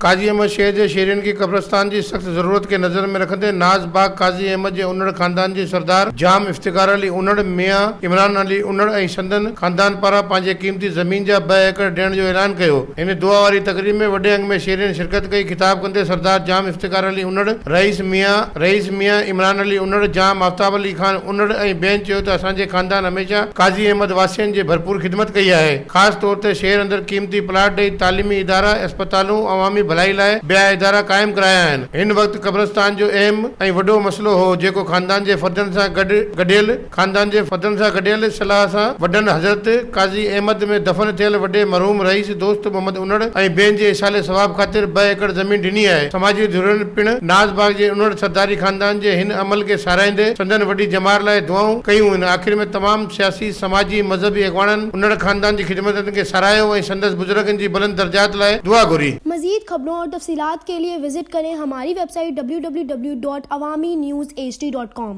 काजी अहमद शेर जे शेरियुनि की कब्रस्तान जी सख्त ज़रूरत के नज़र में रखंदे नाज़ बाग काजी अहमद जे उन्नड़ खानदान जी सरदार जाम इफ्तिकार अली उन्नड़ मियां इमरान अली उन्नड़ ऐं संदन खानदान पारां पंहिंजे क़ीमती ज़मीन जा 2 एकड़ ॾियण जो ऐलान कयो। इन दुआ वारी तकरीब में वॾे अंग में शेरियुनि शिरकत कई। खिताब कंदे सरदार जाम इफ्तिकार अली उन्नड़ रईस मियां इमरान अली उन्नड़ जाम आफ्ताब अली खान उन्नड़ ऐं ॿियनि चयो त असांजे खानदान हमेशा काजी अहमद वासियुनि जी भरपूर ख़िदमत कई आहे। ख़ासि तौर ते शहर अंदरि क़ीमती प्लाट ॾेई तालीमी इदारा अस्पतालूं अवामी भलाई लाइ ॿिया इदारा क़ाइमु कराया आहिनि। हिन वक़्तु क़ब्रस्तान जो अहम ऐं वॾो मसइलो हो जेको खानदान जे फ़र्दनि सां गॾियल सलाह सां वॾनि हज़रत काजी अहमद में दफ़न थियल वॾे मरहूम रईस दोस्त मोहम्मद उन्नड़ ऐं ॿियनि जे इसाले सवाब ख़ातिर 2 एकड़ ज़मीन ॾिनी आहे। समाजी धुरियुनि पिणु नाज़ बाग जे उन्नड़ सरदारी खानदान जे हिन अमल खे साराईंदे संदन वॾी जमार लाइ दुआऊं कयूं आहिनि। आख़िर में तमाम सियासी समाजी मज़हबी अॻवाननि उन्नड़ खानदान जी ख़िदमतनि खे सारायो ऐं संदसि बुजुर्गनि जी बुलंद दर्जात लाइ दुआ घुरी। मज़ीद खबरों और तफसीलात के लिए विजिट करें हमारी वेबसाइट www.awamiNewsHD.com।